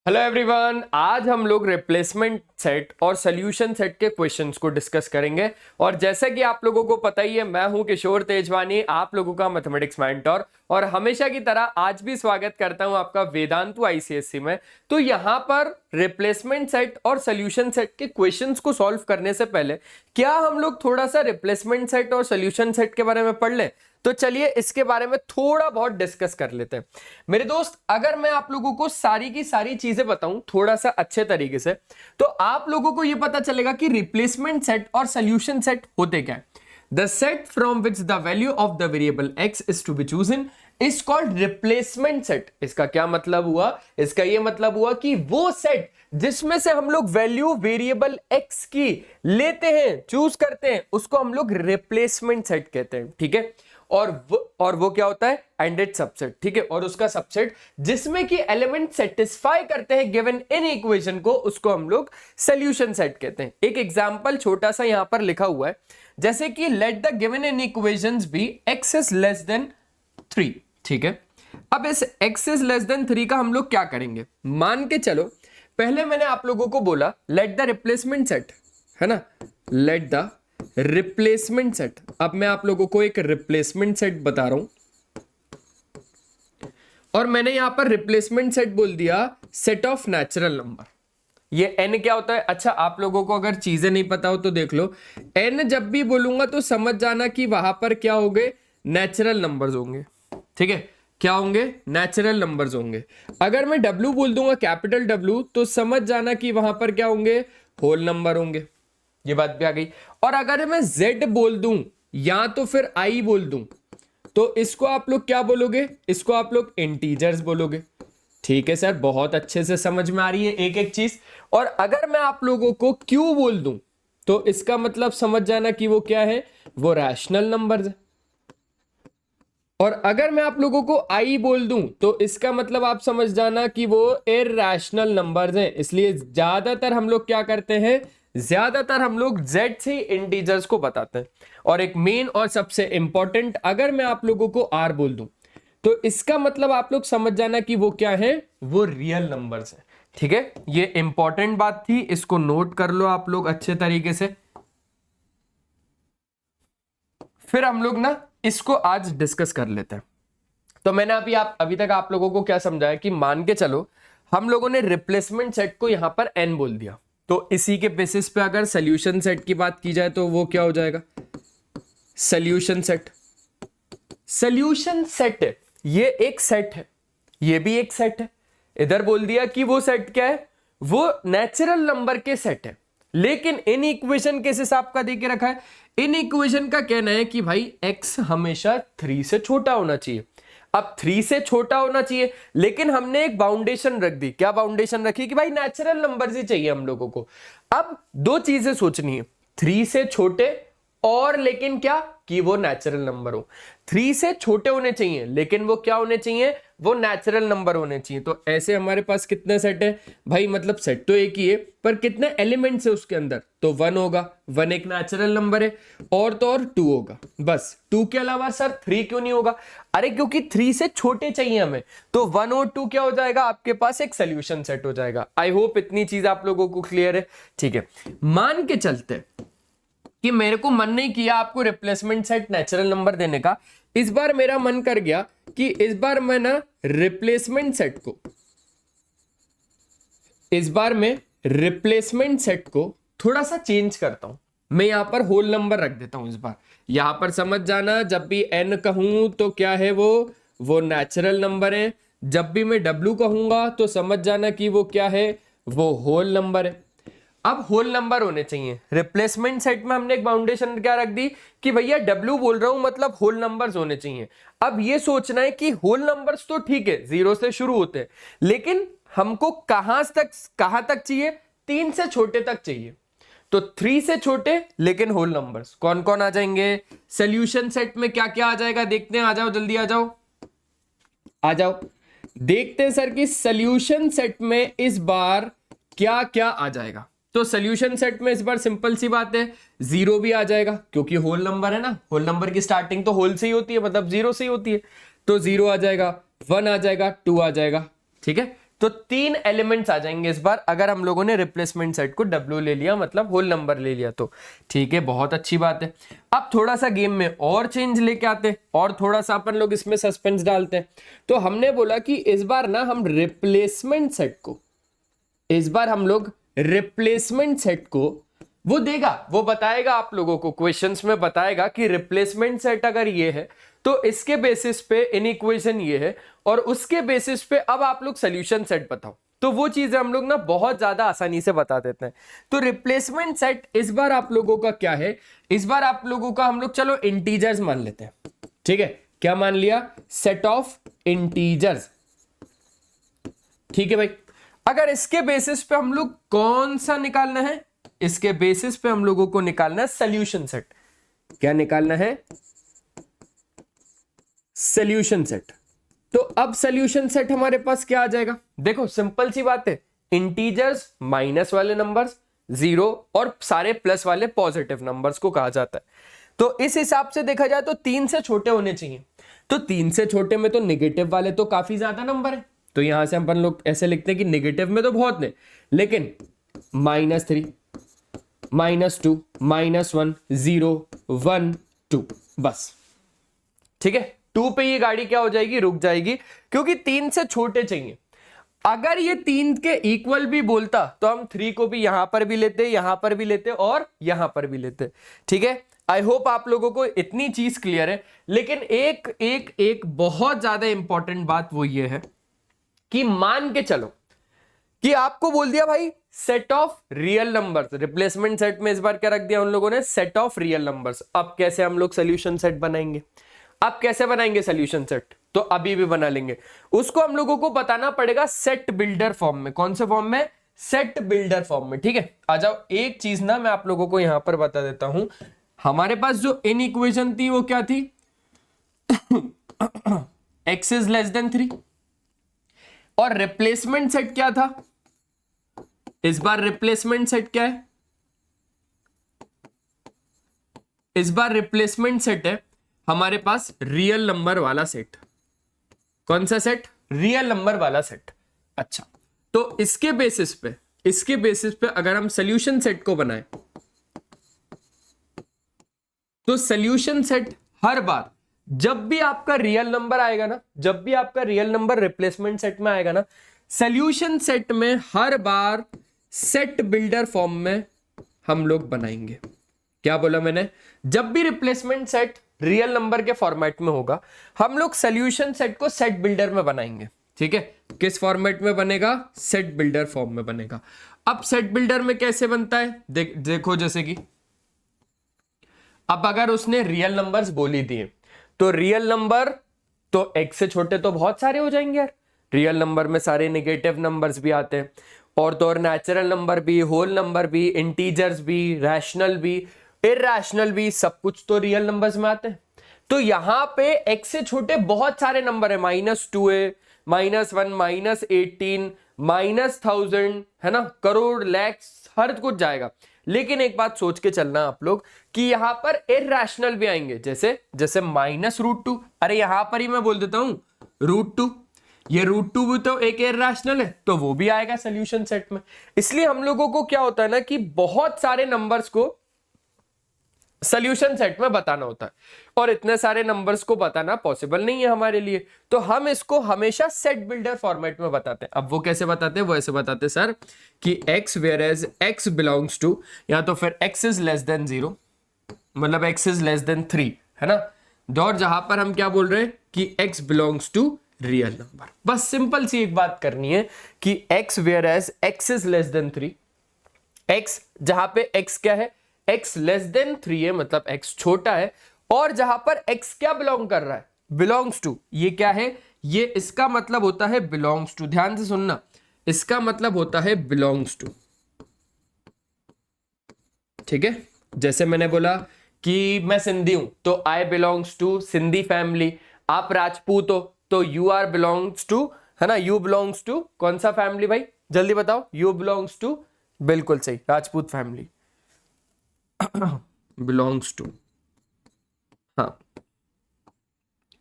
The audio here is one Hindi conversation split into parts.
हेलो एवरीवन, आज हम लोग रिप्लेसमेंट सेट और सोल्यूशन सेट के क्वेश्चंस को डिस्कस करेंगे। और जैसा कि आप लोगों को पता ही है, मैं हूं किशोर तेजवानी, आप लोगों का मैथमेटिक्स मेंटर, और हमेशा की तरह आज भी स्वागत करता हूं आपका वेदांतु आईसीएससी में। तो यहां पर रिप्लेसमेंट सेट और सोल्यूशन सेट के क्वेश्चंस को सॉल्व करने से पहले क्या हम लोग थोड़ा सा रिप्लेसमेंट सेट और सोल्यूशन सेट के बारे में पढ़ ले। तो चलिए इसके बारे में थोड़ा बहुत डिस्कस कर लेते हैं। मेरे दोस्त, अगर मैं आप लोगों को सारी की सारी चीजें बताऊं थोड़ा सा अच्छे तरीके से, तो आप लोगों को यह पता चलेगा कि रिप्लेसमेंट सेट और सोल्यूशन सेट होते क्या है। The set from which the value of the variable X is to be chosen is called replacement set. इसका क्या मतलब हुआ? इसका यह मतलब हुआ कि वो सेट जिसमें से हम लोग वैल्यू वेरिएबल एक्स की लेते हैं, चूज करते हैं, उसको हम लोग रिप्लेसमेंट सेट कहते हैं। ठीक है, और वो क्या होता है? Ended subset. ठीक है, और उसका सबसेट जिसमें कि एलिमेंट सेटिस्फाई करते हैं गिवन इन इक्वेशन को, उसको हम लोग सॉल्यूशन सेट कहते हैं। एक एग्जांपल छोटा सा यहां पर लिखा हुआ है, जैसे कि let the given inequations be X is less than 3। ठीक है, अब इस एक्स इज लेस देन 3 का हम लोग क्या करेंगे? मान के चलो, पहले मैंने आप लोगों को बोला लेट द रिप्लेसमेंट सेट, है ना, लेट द रिप्लेसमेंट सेट। अब मैं आप लोगों को एक रिप्लेसमेंट सेट बता रहा हूं, और मैंने यहां पर रिप्लेसमेंट सेट बोल दिया सेट ऑफ नेचुरल नंबर। ये n क्या होता है? अच्छा, आप लोगों को अगर चीजें नहीं पता हो तो देख लो, n जब भी बोलूंगा तो समझ जाना कि वहां पर क्या होंगे? नेचुरल नंबर्स होंगे। ठीक है, क्या होंगे? नेचुरल नंबर्स होंगे। अगर मैं w बोल दूंगा, कैपिटल W, तो समझ जाना कि वहां पर क्या होंगे? होल नंबर होंगे। ये बात भी आ गई। और अगर मैं z बोल दूं या तो फिर i बोल दूं, तो इसको आप लोग क्या बोलोगे? इसको आप लोग इंटीजर्स बोलोगे। ठीक है सर, बहुत अच्छे से समझ में आ रही है एक एक चीज। और अगर मैं आप लोगों को q बोल दूं, तो इसका मतलब समझ जाना कि वो क्या है? वो रैशनल नंबर्स है। और अगर मैं आप लोगों को i बोल दूं, तो इसका मतलब आप समझ जाना कि वो इरैशनल नंबर्स हैं। इसलिए ज्यादातर हम लोग क्या करते हैं? ज्यादातर हम लोग z से इंटीजर्स को बताते हैं। और एक मेन और सबसे इंपॉर्टेंट, अगर मैं आप लोगों को r बोल दूं, तो इसका मतलब आप लोग समझ जाना कि वो क्या है? वो रियल नंबर्स है। ठीक है, ये इंपॉर्टेंट बात थी, इसको नोट कर लो आप लोग अच्छे तरीके से। फिर हम लोग ना इसको आज डिस्कस कर लेते हैं। तो मैंने अभी तक आप लोगों को क्या समझाया कि मान के चलो हम लोगों ने रिप्लेसमेंट सेट को यहां पर n बोल दिया, तो इसी के बेसिस पे अगर सोल्यूशन सेट की बात की जाए तो वो क्या हो जाएगा? Solution set. सोल्यूशन सेट ये एक सेट है, ये भी एक सेट है। इधर बोल दिया कि वो सेट क्या है? वो नेचुरल नंबर के सेट है। लेकिन इन इक्वेशन किस हिसाब का देके रखा है? इन इक्वेशन का कहना है कि भाई x हमेशा 3 से छोटा होना चाहिए। अब 3 से छोटा होना चाहिए, लेकिन हमने एक बाउंडेशन रख दी। क्या बाउंडेशन रखी? कि भाई नेचुरल नंबर ही चाहिए हम लोगों को। अब दो चीजें सोचनी है, 3 से छोटे और लेकिन क्या? कि वो नेचुरल नंबर हो। 3 से छोटे होने चाहिए, लेकिन वो क्या होने चाहिए? वो नेचुरल नंबर होने चाहिए। तो ऐसे हमारे पास कितने सेट है भाई? मतलब सेट तो एक ही है, पर कितने एलिमेंट्स है उसके अंदर? तो 1 होगा। 1 एक नेचुरल नंबर है, और तो और 2 होगा। बस 2 के अलावा सर 3 क्यों नहीं होगा? अरे क्योंकि 3 से छोटे चाहिए हमें, तो 1 और 2 क्या हो जाएगा? आपके पास एक सोल्यूशन सेट हो जाएगा। आई होप इतनी चीज आप लोगों को क्लियर है। ठीक है, मान के चलते कि मेरे को मन नहीं किया आपको रिप्लेसमेंट सेट नेचुरल नंबर देने का, इस बार मेरा मन कर गया कि इस बार मैं ना रिप्लेसमेंट सेट को थोड़ा सा चेंज करता हूं। मैं यहां पर होल नंबर रख देता हूं इस बार। यहां पर समझ जाना, जब भी n कहूं तो क्या है? वो नेचुरल नंबर है। जब भी मैं w कहूंगा तो समझ जाना कि वो क्या है? वो होल नंबर है। अब होल नंबर होने चाहिए। रिप्लेसमेंट सेट में हमने एक बाउंडेशन क्या रख दी कि भैया W बोल रहा हूं, मतलब होल नंबर्स होने चाहिए। अब ये सोचना है कि होल नंबर्स तो ठीक है, 0 से शुरू होते हैं, लेकिन हमको कहां तक चाहिए? 3 से छोटे तक चाहिए। तो 3 से छोटे लेकिन होल नंबर्स कौन कौन आ जाएंगे? सोल्यूशन सेट में क्या क्या आ जाएगा? देखते हैं, आ जाओ जल्दी, आ जाओ देखते हैं सर कि सोल्यूशन सेट में इस बार क्या क्या आ जाएगा। तो सोल्यूशन सेट में इस बार सिंपल सी बात है, 0 भी आ जाएगा, क्योंकि होल नंबर है ना। होल नंबर की स्टार्टिंग तो होल से ही होती है, मतलब 0 से ही होती है। तो 0 आ जाएगा, 1 आ जाएगा, 2 आ जाएगा। ठीक है, तो 3 एलिमेंट्स आ जाएंगे इस बार अगर हम लोगों ने रिप्लेसमेंट सेट को W ले लिया, मतलब होल नंबर ले लिया तो। ठीक है, बहुत अच्छी बात है। अब थोड़ा सा गेम में और चेंज लेके आते और थोड़ा सा अपन लोग इसमें सस्पेंस डालते हैं। तो हमने बोला कि इस बार ना हम रिप्लेसमेंट सेट को, इस बार हम लोग रिप्लेसमेंट सेट को, वो देगा, वो बताएगा आप लोगों को, क्वेश्चंस में बताएगा कि रिप्लेसमेंट सेट अगर ये है तो इसके बेसिस पे इन इक्वेशन ये है, और उसके बेसिस पे अब आप लोग सॉल्यूशन सेट बताओ। तो वो चीजें हम लोग ना बहुत ज्यादा आसानी से बता देते हैं। तो रिप्लेसमेंट सेट इस बार आप लोगों का क्या है, इस बार आप लोगों का हम लोग चलो इंटीजर्स मान लेते हैं। ठीक है, क्या मान लिया, सेट ऑफ इंटीजर्स। ठीक है भाई, अगर इसके बेसिस पे हम लोग कौन सा निकालना है, इसके बेसिस पे हम लोगों को निकालना है सॉल्यूशन सेट। क्या निकालना है, सॉल्यूशन सेट। तो अब सॉल्यूशन सेट हमारे पास क्या आ जाएगा, देखो सिंपल सी बात है, इंटीजर्स माइनस वाले नंबर्स, जीरो और सारे प्लस वाले पॉजिटिव नंबर्स को कहा जाता है। तो इस हिसाब से देखा जाए तो 3 से छोटे होने चाहिए। तो 3 से छोटे में तो नेगेटिव वाले तो काफी ज्यादा नंबर है, तो यहां से अपन लोग ऐसे लिखते हैं कि नेगेटिव में तो बहुत ने, लेकिन -3, -2, -1, 0, 1, 2, बस। ठीक है, 2 पे ये गाड़ी क्या हो जाएगी, रुक जाएगी, क्योंकि 3 से छोटे चाहिए। अगर ये 3 के इक्वल भी बोलता तो हम 3 को भी यहां पर भी लेते, यहां पर भी लेते और यहां पर भी लेते। ठीक है, आई होप आप लोगों को इतनी चीज क्लियर है। लेकिन एक बहुत ज्यादा इंपॉर्टेंट बात वो ये है कि मान के चलो कि आपको बोल दिया भाई set of real numbers, replacement set में इस बार क्या रख दिया उन लोगों ने, सेट ऑफ रियल नंबर्स। अब कैसे हम लोग सॉल्यूशन सेट बनाएंगे, अब कैसे बनाएंगे सॉल्यूशन सेट, तो अभी भी बना लेंगे। उसको हम लोगों को बताना पड़ेगा सेट बिल्डर फॉर्म में। कौन से फॉर्म में, सेट बिल्डर फॉर्म में। ठीक है, आ जाओ, एक चीज ना मैं आप लोगों को यहां पर बता देता हूं। हमारे पास जो इन इक्वेशन थी वो क्या थी, x इज लेस देन 3, और रिप्लेसमेंट सेट क्या था, इस बार रिप्लेसमेंट सेट क्या है, इस बार रिप्लेसमेंट सेट है हमारे पास रियल नंबर वाला सेट। कौन सा सेट, रियल नंबर वाला सेट। अच्छा, तो इसके बेसिस पे अगर हम सॉल्यूशन सेट को बनाए तो सॉल्यूशन सेट हर बार जब भी आपका रियल नंबर आएगा ना, जब भी आपका रियल नंबर रिप्लेसमेंट सेट में आएगा ना, सॉल्यूशन सेट में हर बार सेट बिल्डर फॉर्म में हम लोग बनाएंगे। क्या बोला मैंने, जब भी रिप्लेसमेंट सेट रियल नंबर के फॉर्मेट में होगा हम लोग सॉल्यूशन सेट को सेट बिल्डर में बनाएंगे। ठीक है, किस फॉर्मेट में बनेगा, सेट बिल्डर फॉर्म में बनेगा। अब सेट बिल्डर में कैसे बनता है, देखो जैसे कि अब अगर उसने रियल नंबर्स बोल ही दिए तो रियल नंबर तो x से छोटे तो बहुत सारे हो जाएंगे यार। रियल नंबर में सारे नेगेटिव नंबर्स भी आते हैं, और तो और नेचुरल नंबर भी, होल नंबर भी, इंटीजर्स भी, रैशनल भी, इरैशनल भी, सब कुछ तो रियल नंबर्स में आते हैं। तो यहां पे x से छोटे बहुत सारे नंबर है, -2 है, -1, -18, -1000, है ना, करोड़, लैक्स, हर कुछ जाएगा। लेकिन एक बात सोच के चलना आप लोग कि यहां पर इरैशनल भी आएंगे, जैसे जैसे -√2। अरे यहां पर ही मैं बोल देता हूं √2, ये √2 भी तो एक इरैशनल है, तो वो भी आएगा सॉल्यूशन सेट में। इसलिए हम लोगों को क्या होता है ना कि बहुत सारे नंबर्स को सॉल्यूशन सेट में बताना होता है, और इतने सारे नंबर्स को बताना पॉसिबल नहीं है हमारे लिए, तो हम इसको हमेशा सेट बिल्डर फॉर्मेट में बताते हैं। अब वो कैसे बताते हैं, वो ऐसे बताते हैं सर कि x where as x belongs to, या तो फिर x इज लेस देन 0, मतलब x इज लेस देन 3, है ना, और जहां पर हम क्या बोल रहे हैं कि x belongs to real number. बस सिंपल सी एक बात करनी है कि x where as x is less than 3, x जहां पे x क्या है, x लेस देन 3 है, मतलब x छोटा है, और जहां पर x क्या बिलोंग कर रहा है, बिलोंग्स टू, ये क्या है, ये इसका मतलब होता है बिलोंग्स टू। ध्यान से सुनना, इसका मतलब होता है बिलोंग्स टू। ठीक है, जैसे मैंने बोला कि मैं सिंधी हूं तो आई बिलोंग्स टू सिंधी फैमिली, आप राजपूत हो तो यू आर बिलोंग्स टू, है ना, यू बिलोंग्स टू कौन सा फैमिली भाई, जल्दी बताओ, यू बिलोंग्स टू, बिल्कुल सही, राजपूत फैमिली बिलोंग्स टू। हाँ,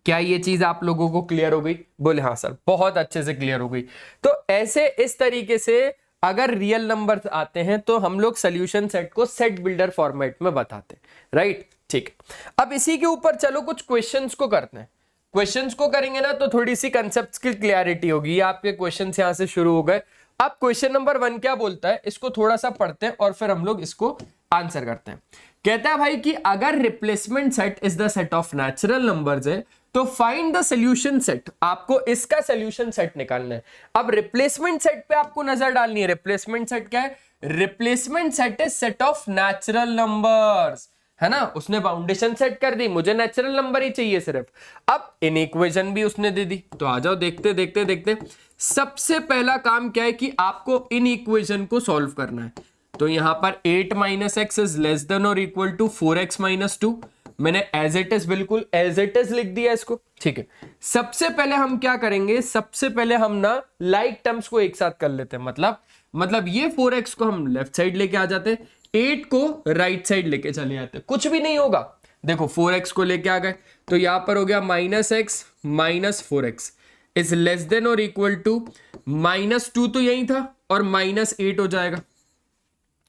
क्या ये चीज आप लोगों को क्लियर हो गई? बोले हाँ सर, बहुत अच्छे से क्लियर हो गई। तो ऐसे इस तरीके से अगर रियल नंबर्स आते हैं तो हम लोग सोल्यूशन सेट को सेट बिल्डर फॉर्मेट में बताते हैं, राइट? ठीक है, अब इसी के ऊपर चलो कुछ क्वेश्चंस को करते हैं। क्वेश्चंस को करेंगे ना तो थोड़ी सी कंसेप्ट्स की क्लियरिटी होगी। ये आपके क्वेश्चंस यहां से शुरू हो गए। अब क्वेश्चन नंबर 1 क्या बोलता है, इसको थोड़ा सा पढ़ते हैं और फिर हम लोग इसको आंसर करते हैं। कहता है भाई कि अगर replacement set is the set of natural numbers है तो फाइंड द सोल्यूशन सेट। आपको इसका सोल्यूशन सेट निकालना है। अब रिप्लेसमेंट सेट पे आपको नजर डालनी है। रिप्लेसमेंट सेट क्या है? Replacement set is set of natural numbers, है ना? उसने बाउंडेशन सेट कर दी, मुझे नेचुरल नंबर ही चाहिए सिर्फ। अब इन इक्वेशन भी उसने दे दी, तो आ जाओ देखते देखते देखते। सबसे पहला काम क्या है कि आपको इन इक्वेशन को सॉल्व करना है। तो यहां पर 8 minus x is less than और इक्वल टू 4x माइनस 2। मैंने एज इट इज, बिल्कुल एज इट इज लिख दिया इसको, ठीक है। सबसे पहले हम क्या करेंगे, सबसे पहले हम ना लाइक टर्म्स को एक साथ कर लेते हैं। मतलब ये 4x को हम लेफ्ट साइड लेके आ जाते हैं, 8 को राइट साइड लेके चले जाते हैं, कुछ भी नहीं होगा। देखो 4x को लेके आ गए तो यहां पर हो गया minus x minus 4x is less than और इक्वल टू -2 तो यही था और -8 हो जाएगा,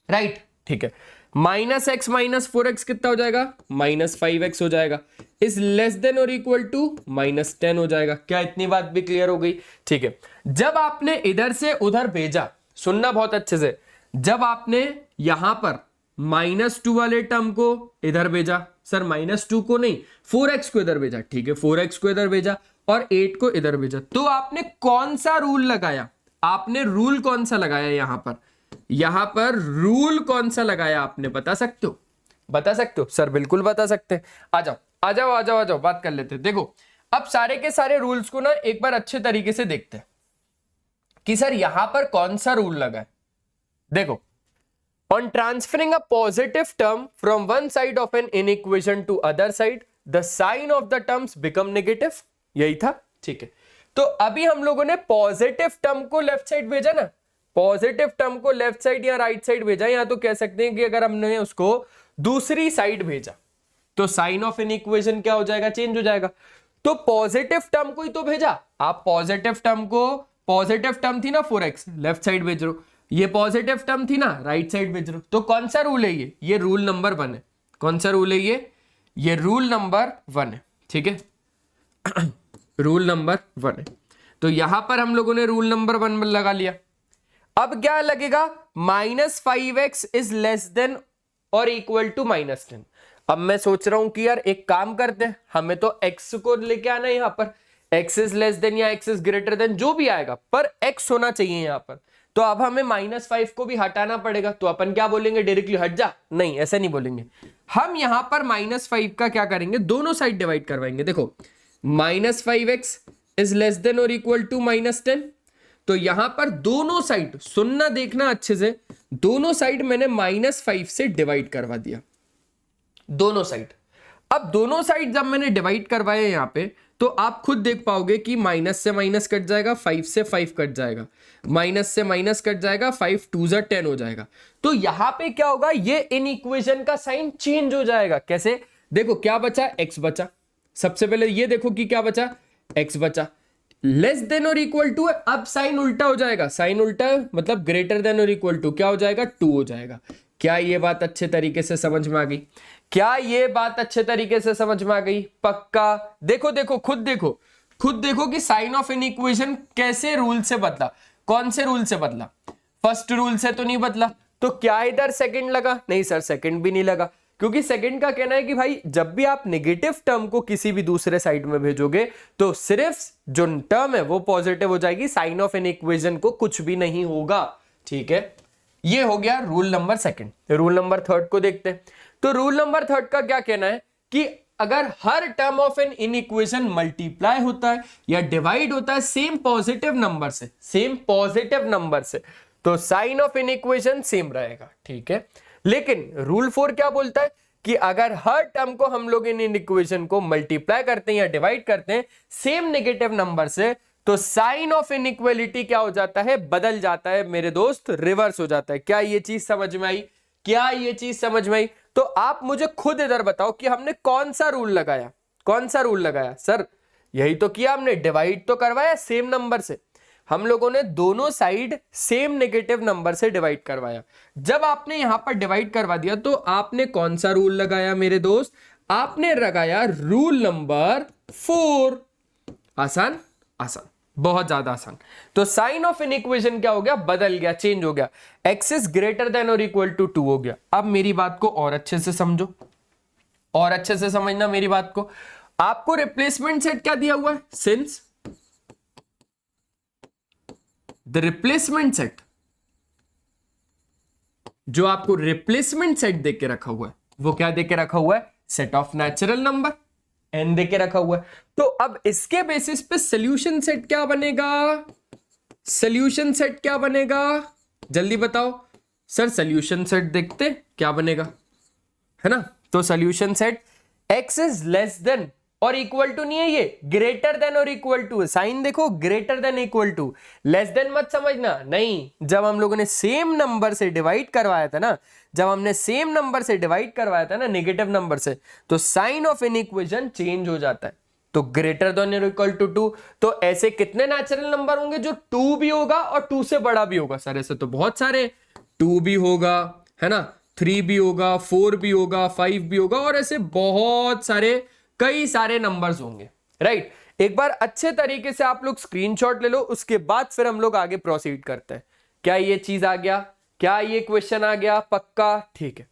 राइट? ठीक है, माइनस एक्स माइनस 4x कितना हो जाएगा? -5x हो जाएगा। इज लेस देन और इक्वल टू -10 हो जाएगा। क्या इतनी बात भी क्लियर हो गई? ठीक है, जब आपने इधर से उधर भेजा, सुनना बहुत अच्छे से, जब आपने यहां पर -2 वाले टर्म को इधर भेजा, सर -2 को नहीं 4x को इधर भेजा, ठीक है, 4x को इधर भेजा और 8 को इधर भेजा, तो आपने कौन सा रूल लगाया? आपने रूल कौन सा लगाया? यहां पर रूल कौन सा लगाया आपने, बता सकते हो? बता सकते हो? सर बिल्कुल बता सकते हैं। आ जाओ आ जाओ आ जाओ आ जाओ, बात कर लेते हैं। देखो अब सारे के सारे रूल्स को ना एक बार अच्छे तरीके से देखते हैं कि सर यहां पर कौन सा रूल लगा है। देखो, on transferring a positive term from one side of an inequation to other side, the sign of the terms become negative। यही था, ठीक है। तो अभी हम लोगों ने पॉजिटिव टर्म को लेफ्ट साइड भेजा ना, पॉजिटिव टर्म को लेफ्ट साइड या राइट साइड भेजा, या तो कह सकते हैं कि अगर हमने उसको दूसरी साइड भेजा तो साइन ऑफ इनइक्वेशन क्या हो जाएगा? चेंज हो जाएगा। तो पॉजिटिव टर्म को ही तो भेजा आप, पॉजिटिव टर्म को, पॉजिटिव टर्म थी ना 4x, लेफ्ट साइड भेज रहे हो, ये पॉजिटिव टर्म थी ना राइट साइड भेज रहे हो। तो कौन सा रूल है ये रूल नंबर 1 है। कौन सा रूल है ये रूल नंबर 1 है, ठीक है। रूल नंबर 1 है, तो यहां पर हम लोगों ने रूल नंबर 1 लगा लिया। अब क्या लगेगा? -5x इज लेस देन और इक्वल टू -10। अब मैं सोच रहा हूं कि यार एक काम करते हैं, हमें तो x को लेके आना है, यहां पर x इज लेस देन या x इज ग्रेटर देन, जो भी आएगा पर x होना चाहिए यहां पर। तो अब हमें -5 को भी हटाना पड़ेगा। तो अपन क्या बोलेंगे? डायरेक्टली हट जा? नहीं, ऐसे नहीं बोलेंगे। हम यहां पर -5 का क्या करेंगे? दोनों साइड डिवाइड करवाएंगे। देखो -5x इज लेस देन और इक्वल टू -10, तो यहां पर दोनों साइड, सुनना देखना अच्छे से, दोनों साइड मैंने -5 से डिवाइड करवा दिया, दोनों साइड। अब दोनों साइड जब मैंने डिवाइड करवाया यहां पे, तो आप खुद देख पाओगे कि माइनस से माइनस कट जाएगा, 5 से 5 कट जाएगा, माइनस से माइनस कट जाएगा, 5 2 जा 10 हो जाएगा। तो यहां पे क्या होगा? ये इन इक्वेशन का साइन चेंज हो जाएगा। कैसे? देखो क्या बचा? x बचा। सबसे पहले ये देखो कि क्या बचा? x बचा। लेस देन और इक्वल टू है, अब साइन उल्टा हो जाएगा, साइन उल्टा मतलब ग्रेटर देन और इक्वल टू क्या हो जाएगा? 2 हो जाएगा। क्या ये बात अच्छे तरीके से समझ में आ गई? क्या ये बात अच्छे तरीके से समझ में आ गई? पक्का? देखो देखो, खुद देखो कि साइन ऑफ इनइक्वेशन कैसे रूल से बदला। कौन से रूल से बदला? फर्स्ट रूल से तो नहीं बदला। तो क्या इधर सेकंड लगा? नहीं सर, सेकंड भी नहीं लगा, क्योंकि सेकंड का कहना है कि भाई जब भी आप नेगेटिव टर्म को किसी भी दूसरे साइड में भेजोगे तो सिर्फ जो टर्म है वो पॉजिटिव हो जाएगी, साइन ऑफ इनइक्वेशन को कुछ भी नहीं होगा, ठीक है। ये हो गया रूल नंबर 2। रूल नंबर 3 को देखते हैं। तो रूल नंबर 3 का क्या कहना है कि अगर हर term of an inequation multiply होता है या डिवाइड होता है सेम पॉजिटिव नंबर से, तो साइन ऑफ इनइक्वेशन सेम रहेगा, ठीक है। लेकिन रूल 4 क्या बोलता है कि अगर हर टर्म को हम लोग इन इक्वेशन को मल्टीप्लाई करते हैं या डिवाइड करते हैं सेम नेगेटिव नंबर से, तो साइन ऑफ इनइक्वालिटी क्या हो जाता है? बदल जाता है मेरे दोस्त, रिवर्स हो जाता है। क्या ये चीज समझ में आई? क्या ये चीज समझ में आई? तो आप मुझे खुद इधर बताओ कि हमने कौन सा रूल लगाया? कौन सा रूल लगाया? सर यही तो किया हमने, डिवाइड तो करवाया सेम नंबर से, हम लोगों ने दोनों साइड सेम नेगेटिव नंबर से डिवाइड करवाया। जब आपने यहां पर डिवाइड करवा दिया तो आपने कौन सा रूल लगाया मेरे दोस्त, आपने लगाया रूल नंबर 4। आसान, आसान, बहुत ज्यादा आसान। तो साइन ऑफ इन इक्वेशन क्या हो गया, बदल गया, चेंज हो गया, x इज ग्रेटर देन और इक्वल टू 2 हो गया। अब मेरी बात को और अच्छे से समझो, और अच्छे से समझना मेरी बात को। आपको रिप्लेसमेंट सेट क्या दिया हुआ है, सिंस द रिप्लेसमेंट सेट, जो आपको रिप्लेसमेंट सेट देके रखा हुआ है वो क्या देके रखा हुआ है, set of natural number n देके रखा हुआ है। तो अब इसके बेसिस पे सॉल्यूशन सेट क्या बनेगा, सॉल्यूशन सेट क्या बनेगा, जल्दी बताओ सर। सॉल्यूशन सेट देखते क्या बनेगा, है ना। तो solution set x is less than और इक्वल टू नहीं है, ये ग्रेटर देन और इक्वल टू है। साइन देखो, greater than equal to, less than मत समझना, नहीं। जब हम लोगों ने सेम नंबर से डिवाइड करवाया था ना, जब हमने सेम नंबर से डिवाइड करवाया था ना नेगेटिव नंबर से, तो sign of inequation change हो जाता है। तो ग्रेटर देन और इक्वल टू 2, तो ऐसे कितने नेचुरल नंबर होंगे जो 2 भी होगा और 2 से बड़ा भी होगा। सर ऐसे तो बहुत सारे, 2 भी होगा, है ना, 3 भी होगा, 4 भी होगा, 5 भी होगा, और ऐसे बहुत सारे, कई सारे नंबर्स होंगे, राइट। एक बार अच्छे तरीके से आप लोग स्क्रीनशॉट ले लो, उसके बाद फिर हम लोग आगे प्रोसीड करते हैं। क्या ये चीज आ गया, क्या ये क्वेश्चन आ गया, पक्का, ठीक है।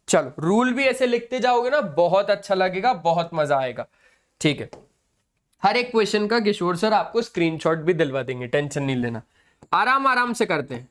चलो रूल भी ऐसे लिखते जाओगे ना, बहुत अच्छा लगेगा, बहुत मजा आएगा, ठीक है। हर एक क्वेश्चन का किशोर सर आपको स्क्रीनशॉट भी दिलवा देंगे, टेंशन नहीं लेना, आराम आराम से करते हैं।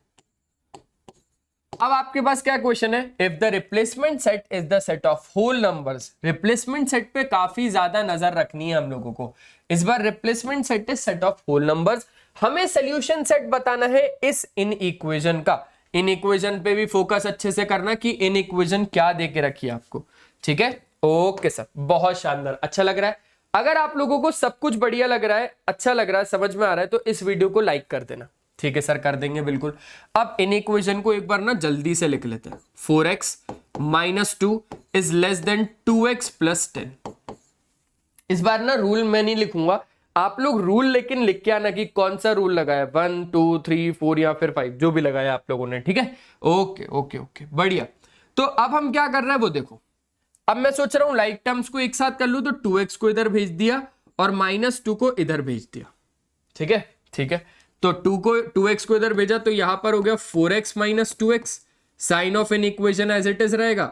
अब आपके पास क्या क्वेश्चन है, if the replacement set is the set of whole numbers. Replacement set पे काफी ज्यादा नजर रखनी है हम लोगों को इस बार। Replacement set is set of whole numbers, हमें सॉल्यूशन सेट बताना है इस इन इक्वेशन का। इन इक्वेशन पे भी फोकस अच्छे से करना कि इन इक्वेशन क्या दे के रखी है आपको, ठीक है। ओके सर, बहुत शानदार, अच्छा लग रहा है। अगर आप लोगों को सब कुछ बढ़िया लग रहा है, अच्छा लग रहा है, समझ में आ रहा है, तो इस वीडियो को लाइक कर देना, ठीक है सर, कर देंगे बिल्कुल। अब इन इक्वेशन को एक बार ना जल्दी से लिख लेते हैं। 4x minus 2 is less then 2x plus 10। इस बार ना रूल मैं नहीं लिखूंगा, आप लोग रूल लेकिन लिख के आना कि कौन सा रूल लगाया, 1 2 3 4 या फिर 5, जो भी लगाया आप लोगों ने, ठीक है। ओके ओके ओके, बढ़िया। तो अब हम क्या कर रहे हैं वो देखो। अब मैं सोच रहा हूं लाइक टर्म्स को एक साथ कर लूं, तो 2x को इधर भेज दिया और -2 को इधर भेज दिया, ठीक है, ठीक है। तो 2x को इधर भेजा तो यहां पर हो गया 4x minus 2x। Sign of an equation as it is रहेगा,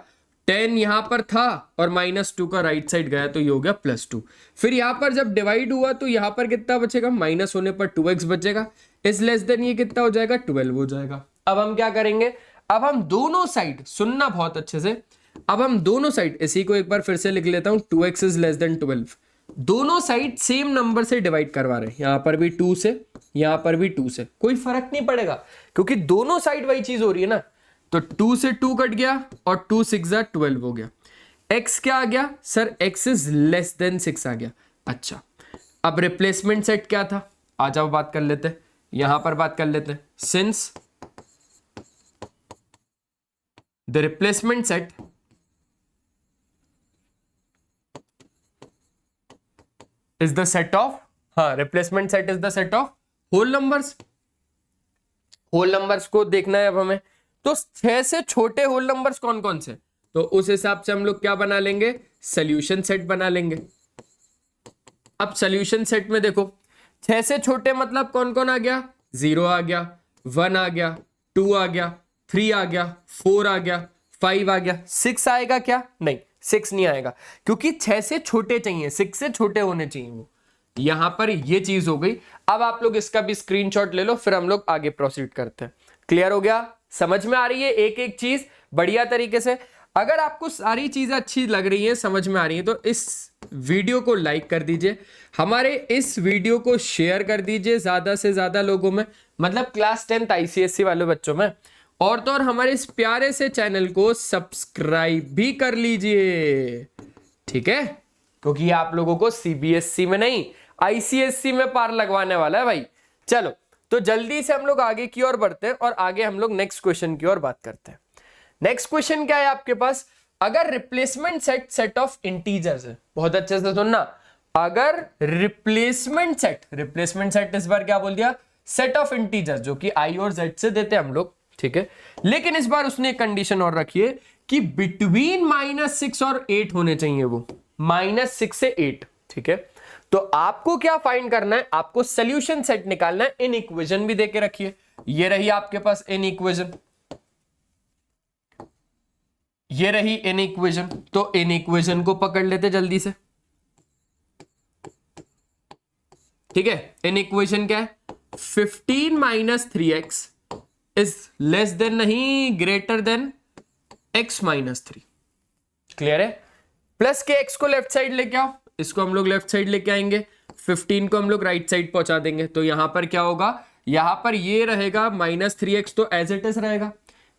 10 यहां पर था और -2 का राइट साइड गया तो ये हो गया +2। फिर यहां पर जब डिवाइड हुआ तो यहां पर कितना बचेगा, माइनस होने पर 2x बचेगा, इस लेस देन ये कितना हो जाएगा, 12 हो जाएगा। अब हम क्या करेंगे, अब हम दोनों साइड, सुनना बहुत अच्छे से, अब हम दोनों साइड, इसी को एक बार फिर से लिख लेता हूं, 2x इज लेस देन 12, दोनों साइड सेम नंबर से डिवाइड करवा रहे हैं। यहां पर भी 2 से, यहां पर भी 2 से, कोई फर्क नहीं पड़ेगा क्योंकि दोनों साइड वही चीज हो रही है ना। तो 2 से 2 कट गया और 2 6 12 हो गया। x क्या आ गया sir, x is less then 6 आ गया। अच्छा, अब रिप्लेसमेंट सेट क्या था, आ जाओ बात कर लेते हैं, यहां पर बात कर लेते हैं। Since the replacement set is the set of, हाँ, replacement set is the set of whole numbers. Whole numbers को देखना है अब हमें, तो 6 से छोटे होल नंबर्स कौन कौन से, तो उस हिसाब से हम लोग क्या बना लेंगे, सॉल्यूशन सेट बना लेंगे। अब सॉल्यूशन सेट में देखो 6 से छोटे मतलब कौन कौन आ गया, 0 आ गया, 1 आ गया, 2 आ गया, 3 आ गया, 4 आ गया, 5 आ गया। 6 आएगा क्या, नहीं 6 नहीं आएगा क्योंकि 6 से छोटे चाहिए, 6 से छोटे होने चाहिए वो। यहां पर ये चीज हो गई। अब आप लोग इसका भी स्क्रीनशॉट ले लो, फिर हम लोग आगे प्रोसीड करते हैं। क्लियर हो गया, समझ में आ रही है एक एक चीज बढ़िया तरीके से। अगर आपको सारी चीजें अच्छी लग रही हैं, समझ में आ रही है, तो इस वीडियो को लाइक कर दीजिए, हमारे इस वीडियो को शेयर कर दीजिए ज्यादा से ज्यादा लोगों में, मतलब क्लास 10th ICSE वाले बच्चों में। और तो और हमारे इस प्यारे से चैनल को सब्सक्राइब भी कर लीजिए, ठीक है, क्योंकि आप लोगों को CBSE में नहीं ICSE में पार लगवाने वाला है भाई। चलो तो जल्दी से हम लोग आगे की ओर बढ़ते हैं और आगे हम लोग नेक्स्ट क्वेश्चन की ओर बात करते हैं। नेक्स्ट क्वेश्चन क्या है आपके पास, अगर replacement set set of integers है, बहुत अच्छे से सुनना, अगर रिप्लेसमेंट सेट इस बार क्या बोल दिया, सेट ऑफ इंटीजर्स, जो कि i और z से देते हैं हम लोग, ठीक है। लेकिन इस बार उसने एक कंडीशन और रखी है कि बिटवीन -6 और 8 होने चाहिए, वो -6 से 8, ठीक है। तो आपको क्या फाइंड करना है, आपको सोल्यूशन सेट निकालना है। इन इक्वेशन भी देके रखिए, ये रही आपके पास इन इक्वेशन, ये रही इन इक्वेशन। तो इन इक्वेशन को पकड़ लेते जल्दी से, ठीक है। इन इक्वेशन क्या है, 15 - 3x इज लेस देन नहीं ग्रेटर देन x - 3। क्लियर है। प्लस के x को लेफ्ट साइड लेके आओ, इसको हम लोग लेफ्ट साइड लेके आएंगे, 15 को हम लोग राइट साइड पहुंचा देंगे। तो यहां पर क्या होगा, यहां पर ये रहेगा -3x, तो एज इट इज रहेगा।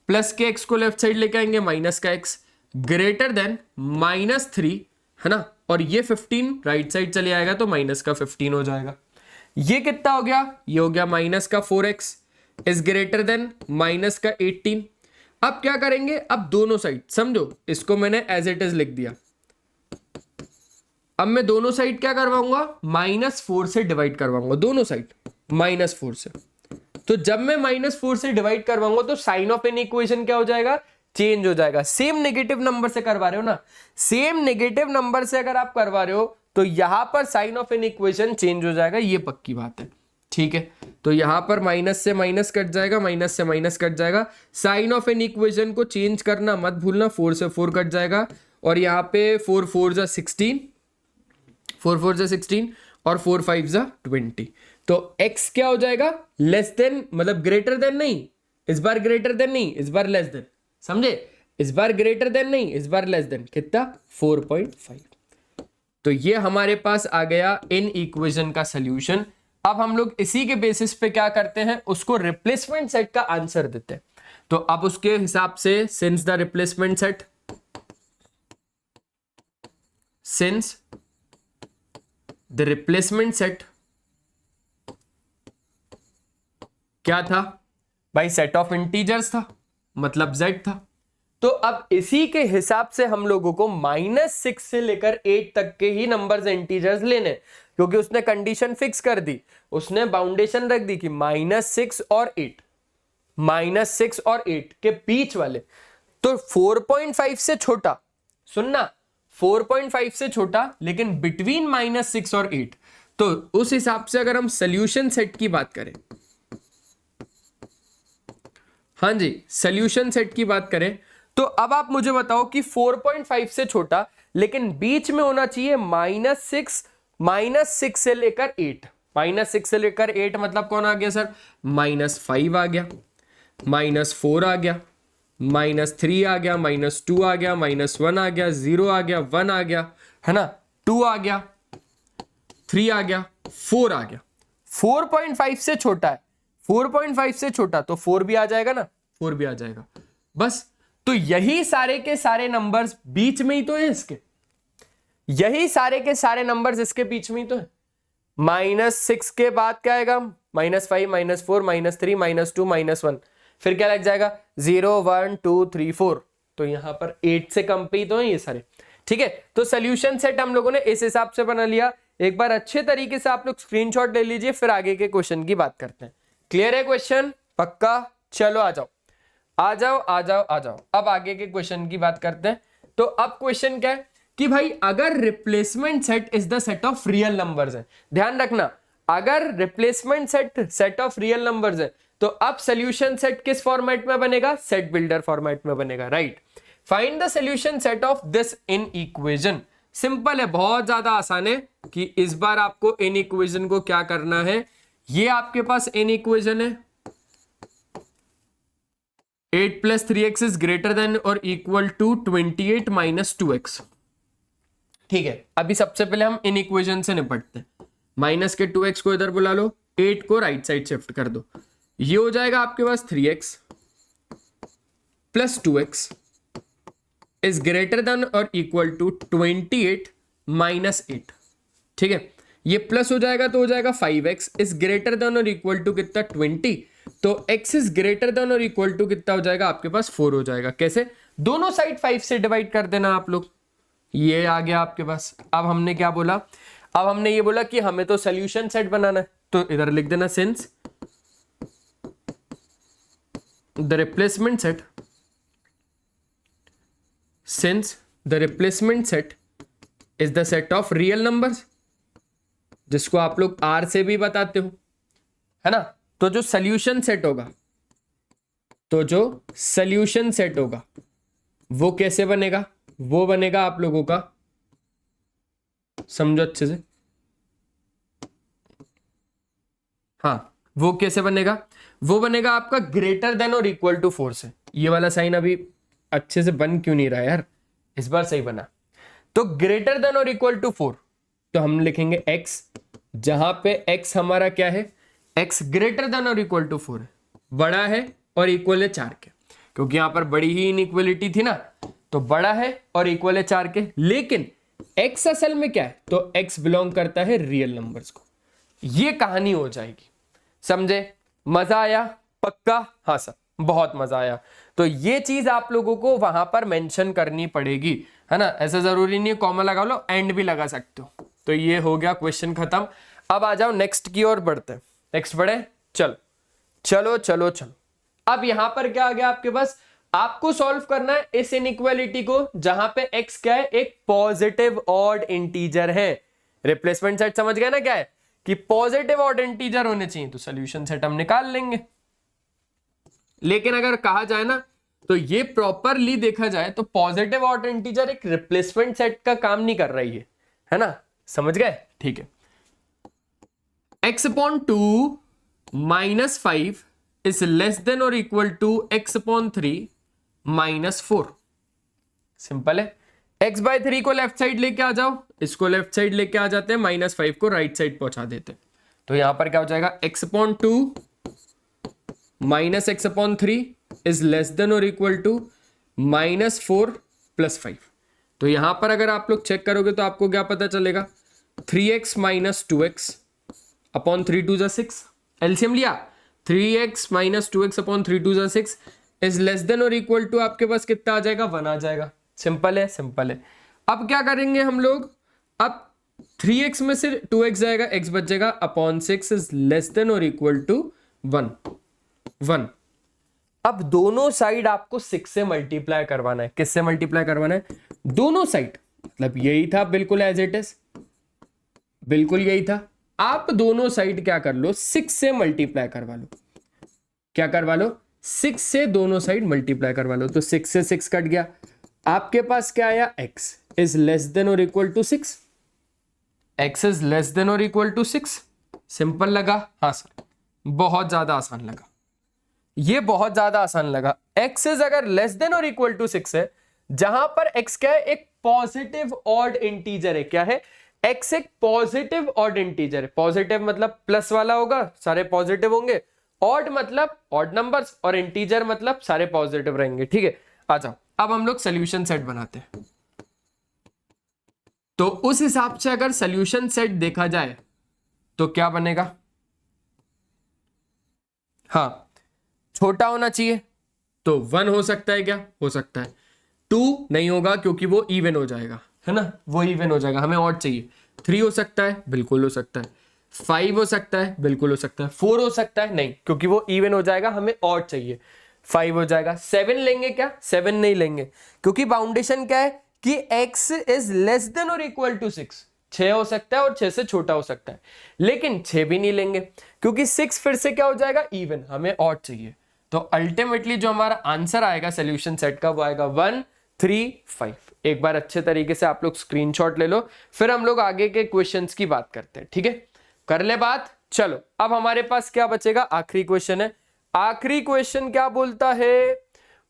प्लस के x को लेफ्ट साइड लेके आएंगे, माइनस का x ग्रेटर देन -3, है ना। और ये 15 राइट साइड चले आएगा तो माइनस का 15 हो जाएगा। ये कितना हो गया, ये हो गया माइनस का 4x is greater than minus का 18। अब क्या करेंगे, अब दोनों साइड समझो, इसको मैंने एज इट इज लिख दिया। अब मैं दोनों साइड क्या करवाऊंगा, -4 से डिवाइड करवाऊंगा, दोनों साइड -4 से। तो जब मैं -4 से डिवाइड करवाऊंगा तो साइन ऑफ एन इक्वेशन क्या हो जाएगा, चेंज हो जाएगा। सेम नेगेटिव नंबर से करवा रहे हो ना, सेम नेगेटिव नंबर से अगर आप करवा रहे हो तो यहां पर sign of an equation change हो जाएगा, ये पक्की बात है, ठीक है। तो यहां पर माइनस से माइनस कट जाएगा, माइनस से माइनस कट जाएगा। साइन ऑफ एन इक्वेशन को चेंज करना मत भूलना, 4 से 4 कट जाएगा, और यहां पे 4 4 जा 16, 4 4 जा 16 और 4 5 जा 20। तो x क्या हो जाएगा, लेस देन, मतलब ग्रेटर देन नहीं, इस बार ग्रेटर देन नहीं, इस बार लेस देन, समझे। इस बार ग्रेटर देन नहीं, इस बार लेस देन, कितना, 4.5। तो ये हमारे पास आ गया इन इक्वेशन का सॉल्यूशन। अब हम लोग इसी के बेसिस पे क्या करते हैं, उसको रिप्लेसमेंट सेट का आंसर देते हैं। तो अब उसके हिसाब से, since the replacement set, since the replacement set क्या था भाई, सेट ऑफ इंटीजर्स था, मतलब z था। तो अब इसी के हिसाब से हम लोगों को -6 से लेकर 8 तक के ही नंबर्स इंटीजर्स लेने, क्योंकि उसने कंडीशन फिक्स कर दी, उसने बाउंडेशन रख दी कि -6 और 8, -6 और 8 के बीच वाले। तो 4.5 से छोटा, सुनना, 4.5 से छोटा, लेकिन बिटवीन -6 और 8। तो उस हिसाब से अगर हम सोल्यूशन सेट की बात करें, हाँ जी, सोल्यूशन सेट की बात करें, तो अब आप मुझे बताओ कि 4.5 से छोटा लेकिन बीच में होना चाहिए -6 से लेकर 8। -6 से लेकर 8 मतलब कौन आ गया सर, -5 आ गया, -4 आ गया, -3 आ गया, -2 आ गया, -1 आ गया, 0 आ गया, 1 आ गया, है ना, 2 आ गया, 3 आ गया, 4 आ गया। 4.5 से छोटा है, 4.5 से छोटा, तो 4 भी आ जाएगा ना, 4 भी आ जाएगा बस। तो यही सारे के सारे नंबर्स बीच में ही तो है इसके, यही सारे के सारे नंबर्स इसके बीच में ही तो है। -6 के बाद क्या आएगा, -5, -4, -3, -2, -1, फिर क्या लग जाएगा, 0 1 2 3 4। तो यहां पर 8 से कम पे ही तो है ये सारे, ठीक है। तो सोल्यूशन सेट हम लोगों ने इस हिसाब से बना लिया। एक बार अच्छे तरीके से आप लोग स्क्रीनशॉट ले लीजिए, फिर आगे के क्वेश्चन की बात करते हैं। क्लियर है क्वेश्चन, पक्का, चलो आ जाओ आ जाओ आ जाओ आ जाओ। अब आगे के क्वेश्चन की बात करते हैं। तो अब क्वेश्चन क्या है कि भाई अगर replacement set is the set of real numbers है, ध्यान रखना, अगर replacement set of real numbers है, तो अब सोल्यूशन सेट किस फॉर्मेट में बनेगा, सेट बिल्डर फॉर्मेट में बनेगा, right. Find the solution set of this in equation. Simple है, बहुत ज्यादा आसान है कि इस बार आपको इन इक्वेशन को क्या करना है। ये आपके पास इन इक्वेशन है, 8 + 3x इज ग्रेटर देन और इक्वल टू 28 - 2x। ठीक है, अभी सबसे पहले हम इन इक्वेशन से निपटते हैं। माइनस के 2x को इधर बुला लो, 8 को राइट साइड शिफ्ट कर दो, ये हो जाएगा आपके पास 3x + 2x is greater than और इक्वल टू 28 - 8। ठीक है, ये प्लस हो जाएगा तो हो जाएगा 5x इज ग्रेटर देन और इक्वल टू कितना, 20। तो x इज ग्रेटर देन और इक्वल टू कितना हो जाएगा आपके पास, 4 हो जाएगा। कैसे, दोनों साइड 5 से डिवाइड कर देना आप लोग, ये आ गया आपके पास। अब हमने क्या बोला, अब हमने ये बोला कि हमें तो सोल्यूशन सेट बनाना है, तो इधर लिख देना since the replacement set is the set of real numbers, जिसको आप लोग आर से भी बताते हो, है ना। तो जो सोल्यूशन सेट होगा वो कैसे बनेगा, वो बनेगा आप लोगों का, समझो अच्छे से, हाँ वो कैसे बनेगा, वो बनेगा आपका ग्रेटर देन और इक्वल टू 4 से। ये वाला साइन अभी अच्छे से बन क्यों नहीं रहा यार, इस बार सही बना। तो ग्रेटर देन और इक्वल टू 4, तो हम लिखेंगे x, जहां पे x हमारा क्या है, x ग्रेटर देन और इक्वल टू 4 है, बड़ा है और इक्वल है 4 के, क्योंकि यहां पर बड़ी ही इनइक्वलिटी थी ना, तो बड़ा है और इक्वल है 4 के। लेकिन x असल में क्या है, तो x बिलोंग करता है रियल नंबर्स को। ये कहानी हो जाएगी, समझे। मजा आया पक्का? हाँ सर, बहुत मजा आया। तो ये चीज आप लोगों को वहां पर मेंशन करनी पड़ेगी, है ना। ऐसा जरूरी नहीं है कॉमा लगा लो, एंड भी लगा सकते हो। तो ये हो गया क्वेश्चन खत्म। अब आ जाओ नेक्स्ट की ओर बढ़ते हैं। नेक्स्ट बढ़े, चलो चलो चलो चलो। अब यहां पर क्या आ गया आपके पास, आपको सॉल्व करना है इस इनइक्वालिटी को जहां पे x क्या है, एक पॉजिटिव ऑड इंटीजर है। रिप्लेसमेंट सेट समझ गए ना क्या है, कि पॉजिटिव ऑड इंटीजर होने चाहिए, तो सोल्यूशन सेट हम निकाल लेंगे। लेकिन अगर कहा जाए ना, तो ये प्रॉपरली देखा जाए तो पॉजिटिव ऑड इंटीजर एक रिप्लेसमेंट सेट का काम नहीं कर रही है ना, समझ गए। ठीक है, x/2 -5 is less than or equal to x/3 -4। Simple है। x/3 को लेफ्ट साइड लेके आ जाओ, इसको लेफ्ट साइड लेके आ जाते हैं, -5 को राइट साइड पहुंचा देते हैं। तो यहां पर क्या हो जाएगा, x/2 - x/3 is less than और इक्वल टू -4 + 5। तो यहां पर अगर आप लोग चेक करोगे तो आपको क्या पता चलेगा, 3x - 2x अपॉन 3 2 = 6। एलसीएम लिया, 3x - 2x upon 3 2 = 6 is less than और इक्वल टू आपके पास कितना आ जाएगा, 1 आ जाएगा। सिंपल है, सिंपल है। अब क्या करेंगे हम लोग, अब 3x में से 2x जाएगा, x बच जाएगा, अपॉन 6 इज लेस देन और इक्वल टू 1। अब दोनों साइड आपको 6 से मल्टीप्लाई करवाना है। किससे मल्टीप्लाई करवाना है, दोनों साइड। मतलब यही था बिल्कुल एज इट इज, बिल्कुल यही था। आप दोनों साइड क्या कर लो, 6 से मल्टीप्लाई करवा लो। क्या करवा लो, 6 से दोनों साइड मल्टीप्लाई करवा लो। तो 6 से 6 कट गया, आपके पास क्या आया, x इज लेस देन और equal to 6। x is less than और इक्वल टू 6। सिंपल लगा? हाँ सर, बहुत ज्यादा आसान लगा, ये बहुत ज्यादा आसान लगा। x इज अगर लेस देन और इक्वल टू 6 है, जहां पर x क्या है, एक पॉजिटिव ऑड इंटीजर है। क्या है, x एक पॉजिटिव ऑड इंटीजर है। पॉजिटिव मतलब प्लस वाला होगा, सारे पॉजिटिव होंगे। ऑड मतलब ऑड नंबर्स, और इंटीजर मतलब सारे पॉजिटिव रहेंगे। ठीक है, आ जाओ अब हम लोग सोल्यूशन सेट बनाते हैं। तो उस हिसाब से अगर सोल्यूशन सेट देखा जाए तो क्या बनेगा, हाँ छोटा होना चाहिए, तो 1 हो सकता है, क्या हो सकता है, 2 नहीं होगा क्योंकि वो इवन हो जाएगा, है ना, वो इवन हो जाएगा, हमें ऑड चाहिए। 3 हो सकता है, बिल्कुल हो सकता है। 5 हो सकता है, बिल्कुल हो सकता है। 4 हो सकता है, नहीं, क्योंकि वो इवन हो जाएगा, हमें ऑड चाहिए। 5 हो जाएगा। 7 लेंगे क्या, 7 नहीं लेंगे, क्योंकि बाउंडेशन क्या है कि x इज लेस देन और इक्वल टू 6। 6 हो सकता है और 6 से छोटा हो सकता है, लेकिन 6 भी नहीं लेंगे, क्योंकि 6 फिर से क्या हो जाएगा, इवन, हमें ऑड चाहिए। तो अल्टीमेटली जो हमारा आंसर आएगा सोल्यूशन सेट का, वो आएगा 1 3 5। एक बार अच्छे तरीके से आप लोग स्क्रीनशॉट ले लो, फिर हम लोग आगे के क्वेश्चंस की बात करते हैं। ठीक है, कर ले बात। चलो अब हमारे पास क्या बचेगा, आखिरी क्वेश्चन है। आखिरी क्वेश्चन क्या बोलता है,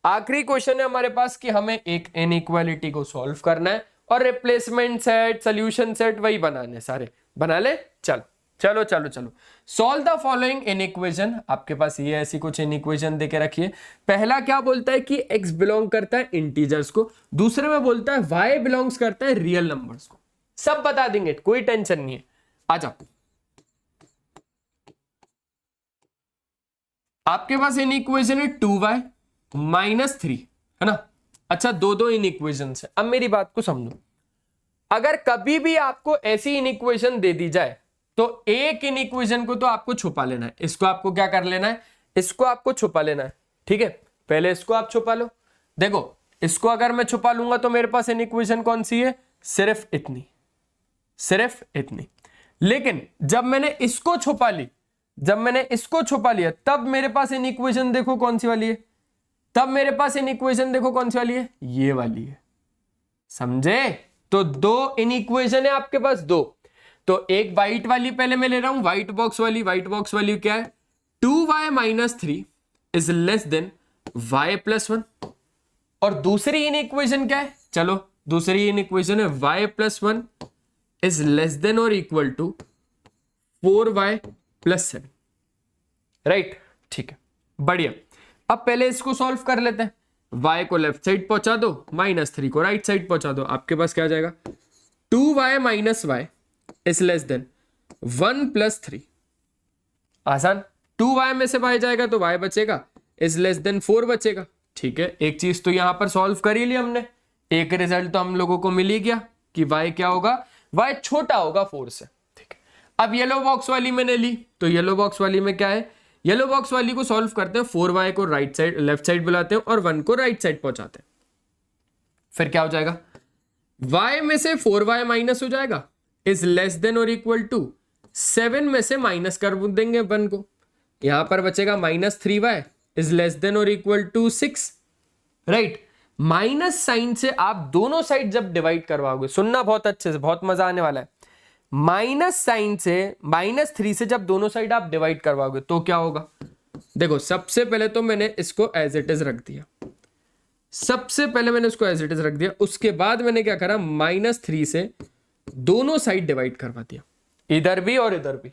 आखिरी क्वेश्चन है हमारे पास कि हमें एक इनइक्वालिटी को सॉल्व करना है और रिप्लेसमेंट सेट, सोल्यूशन सेट वही बनाने, सारे बना ले। चलो चलो चलो चलो, solve the following in equation. आपके पास ये ऐसी कुछ इन इक्वेशन देके रखिए। पहला क्या बोलता है कि x बिलोंग करता है इंटीजर्स को, दूसरे में बोलता है y बिलोंग्स करता है रियल नंबर्स को। सब बता देंगे, कोई टेंशन नहीं है। आ जाओ, आपके पास इन इक्वेशन है 2y - 3, है ना। अच्छा, दो इन इक्वेशन है। अब मेरी बात को समझो, अगर कभी भी आपको ऐसी इनइक्वेशन दे दी जाए तो एक इनइक्वेशन को तो आपको छुपा लेना है। इसको आपको क्या कर लेना है, इसको आपको छुपा लेना है। ठीक है, पहले इसको आप छुपा लो। देखो इसको अगर मैं छुपा लूंगा तो मेरे पास इनइक्वेशन कौन सी है, सिर्फ इतनी, सिर्फ इतनी। लेकिन जब मैंने इसको छुपा ली, जब मैंने इसको छुपा लिया, तब मेरे पास इनइक्वेशन देखो कौन सी वाली है, तब मेरे पास इनइक्वेशन देखो कौन सी वाली है, ये वाली है। समझे? तो दो इनइक्वेशन है आपके पास, दो। तो एक व्हाइट वाली पहले मैं ले रहा हूं, व्हाइट बॉक्स वाली। व्हाइट बॉक्स वाली क्या है, 2y - 3 is less then y + 1। और दूसरी इनइक्वेशन क्या है, चलो दूसरी इनइक्वेशन है y + 1 इज लेस देन और इक्वल टू 4y + 7। राइट, ठीक है, बढ़िया। अब पहले इसको सॉल्व कर लेते हैं। y को लेफ्ट साइड पहुंचा दो, -3 को राइट साइड पहुंचा दो, आपके पास क्या आ जाएगा, 2y - y is less then 1 + 3। आसान, 2y में से y जाएगा तो y बचेगा, इज लेस देन 4 बचेगा। ठीक है, एक चीज तो यहां पर सॉल्व कर ही लिया हमने, एक रिजल्ट तो हम लोगों को मिल ही गया कि y क्या होगा, y छोटा होगा 4 से। ठीक है, अब येलो बॉक्स वाली मैंने ली, तो येलो बॉक्स वाली में क्या है, येलो बॉक्स वाली को सॉल्व करते हैं, 4y को राइट साइड लेफ्ट साइड बुलाते हैं और 1 को राइट साइड पहुंचाते हैं। फिर क्या हो जाएगा, y में से 4y माइनस हो जाएगा, इज लेस देन और इक्वल टू 7 में से माइनस कर देंगे 1 को, यहां पर बचेगा -3y इज लेस देन और equal to 6। Right, minus sign से आप दोनों साइड जब डिवाइड करवाओगे, सुनना बहुत अच्छे से, बहुत मजा आने वाला है। माइनस साइन से -3 से जब दोनों साइड आप डिवाइड करवाओगे तो क्या होगा, देखो सबसे पहले तो मैंने इसको एज इट इज रख दिया, सबसे पहले मैंने इसको एज इट इज रख दिया, उसके बाद मैंने क्या करा, -3 से दोनों साइड डिवाइड करवा दिया, इधर भी और इधर भी।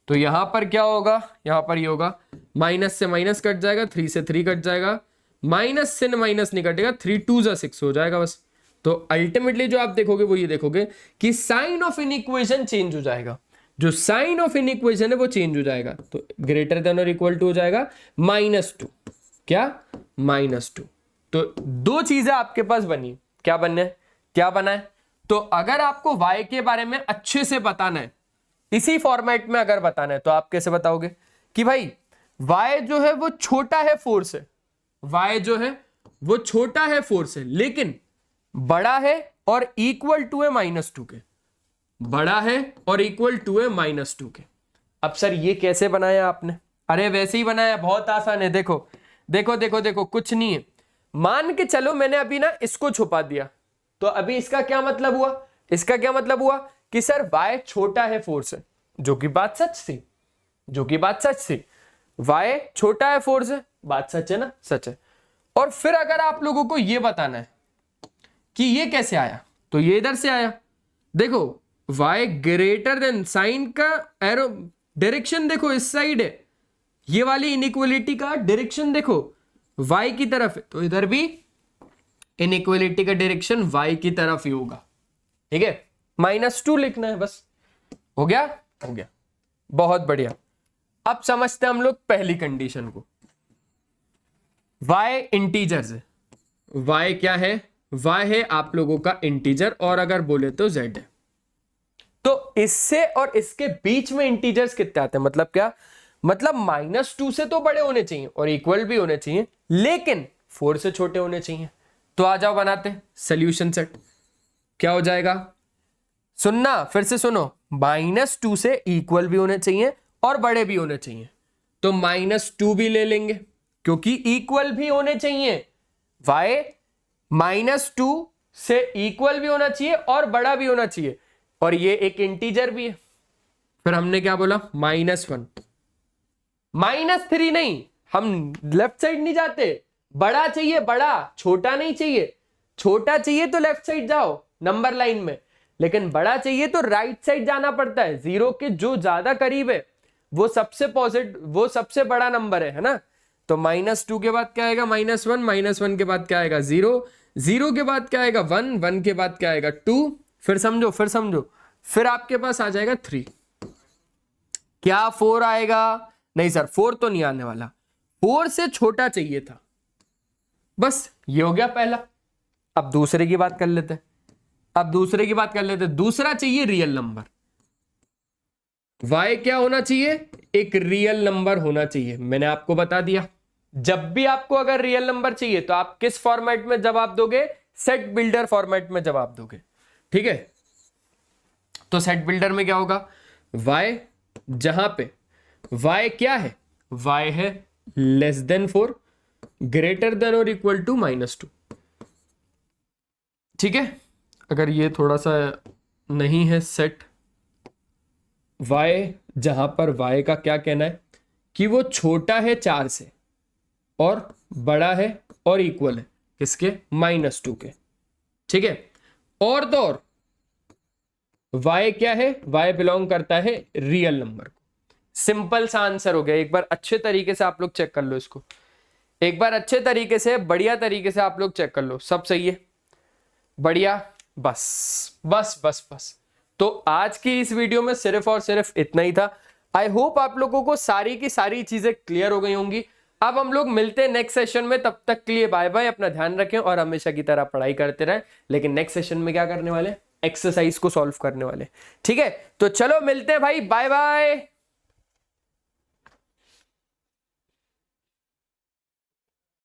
तो यहां पर क्या होगा, यहां पर ये होगा, माइनस से माइनस कट जाएगा, 3 से 3 कट जाएगा, माइनस से माइनस नहीं कटेगा, 3 2 = 6 हो जाएगा बस। तो अल्टीमेटली जो आप देखोगे वो ये देखोगे कि साइन ऑफ इनइक्वेशन चेंज हो जाएगा, जो साइन ऑफ इनइक्वेशन है वो चेंज हो जाएगा। तो ग्रेटर देन और इक्वल टू हो जाएगा -2, क्या, -2। तो दो चीजें आपके पास बनी, क्या बनना है, क्या बना है। तो अगर आपको y के बारे में अच्छे से बताना है, इसी फॉर्मेट में अगर बताना है, तो आप कैसे बताओगे कि भाई y जो है वो छोटा है 4 से, y जो है वो छोटा है 4 से, लेकिन बड़ा है और इक्वल टू है -2 के, बड़ा है और इक्वल टू है -2 के। अब सर ये कैसे बनाया आपने, अरे वैसे ही बनाया, बहुत आसान है। देखो देखो देखो देखो, कुछ नहीं है, मान के चलो मैंने अभी ना इसको छुपा दिया, तो अभी इसका क्या मतलब हुआ, इसका क्या मतलब हुआ कि सर y छोटा है 4 से, जो कि बात सच थी, जो कि बात सच थी, y छोटा है 4 से, बात सच है ना, सच है। और फिर अगर आप लोगों को यह बताना है कि ये कैसे आया, तो ये इधर से आया। देखो y ग्रेटर देन, साइन का एरो डायरेक्शन देखो इस साइड है, ये वाली इनइक्वालिटी का डायरेक्शन देखो y की तरफ है, तो इधर भी इनइक्वालिटी का डायरेक्शन y की तरफ ही होगा। ठीक है, -2 लिखना है बस, हो गया, हो गया, बहुत बढ़िया। अब समझते हैं हम लोग पहली कंडीशन को, y इंटीजर है, y क्या है, y है आप लोगों का इंटीजर, और अगर बोले तो z है। तो इससे और इसके बीच में इंटीजर्स कितने आते हैं, मतलब क्या, मतलब -2 से तो बड़े होने चाहिए और इक्वल भी होने चाहिए, लेकिन 4 से छोटे होने चाहिए। तो आ जाओ बनाते हैं सोल्यूशन सेट। क्या हो जाएगा, सुनना फिर से सुनो, -2 से इक्वल भी होने चाहिए और बड़े भी होने चाहिए, तो -2 भी ले लेंगे क्योंकि इक्वल भी होने चाहिए। y -2 से इक्वल भी होना चाहिए और बड़ा भी होना चाहिए, और ये एक इंटीजर भी है। फिर हमने क्या बोला, -1, -3 नहीं, हम लेफ्ट साइड नहीं जाते, बड़ा चाहिए, बड़ा, छोटा नहीं चाहिए। छोटा चाहिए तो लेफ्ट साइड जाओ नंबर लाइन में, लेकिन बड़ा चाहिए तो राइट साइड जाना पड़ता है। 0 के जो ज्यादा करीब है वो सबसे पॉजिटिव, वो सबसे बड़ा नंबर है ना। तो -2 के बाद क्या आएगा, -1, -1 के बाद क्या आएगा, 0, 0 के बाद क्या आएगा, 1, 1 के बाद क्या आएगा, 2, फिर समझो, फिर समझो, फिर आपके पास आ जाएगा 3। क्या 4 आएगा, नहीं सर 4 तो नहीं आने वाला, 4 से छोटा चाहिए था, बस ये हो गया पहला। अब दूसरे की बात कर लेते हैं। अब दूसरे की बात कर लेते हैं। दूसरा चाहिए रियल नंबर। y क्या होना चाहिए? एक रियल नंबर होना चाहिए। मैंने आपको बता दिया, जब भी आपको अगर रियल नंबर चाहिए तो आप किस फॉर्मेट में जवाब दोगे? सेट बिल्डर फॉर्मेट में जवाब दोगे। ठीक है, तो सेट बिल्डर में क्या होगा? y, जहां पे y क्या है? y है लेस देन 4, ग्रेटर देन और इक्वल टू -2। ठीक है, अगर ये थोड़ा सा नहीं है सेट, y जहां पर y का क्या कहना है कि वो छोटा है 4 से और बड़ा है और इक्वल है किसके? -2 के। ठीक है, और तो और y क्या है? y बिलोंग करता है रियल नंबर को। सिंपल सा आंसर हो गया। एक बार अच्छे तरीके से आप लोग चेक कर लो इसको, एक बार अच्छे तरीके से, बढ़िया तरीके से आप लोग चेक कर लो। सब सही है, बढ़िया। बस बस बस बस, तो आज की इस वीडियो में सिर्फ और सिर्फ इतना ही था। आई होप आप लोगों को सारी की सारी चीजें क्लियर हो गई होंगी। अब हम लोग मिलते हैं नेक्स्ट सेशन में, तब तक के लिए बाय बाय। अपना ध्यान रखें और हमेशा की तरह पढ़ाई करते रहें। लेकिन नेक्स्ट सेशन में क्या करने वाले? एक्सरसाइज को सॉल्व करने वाले। ठीक है, तो चलो मिलते हैं भाई, बाय बाय।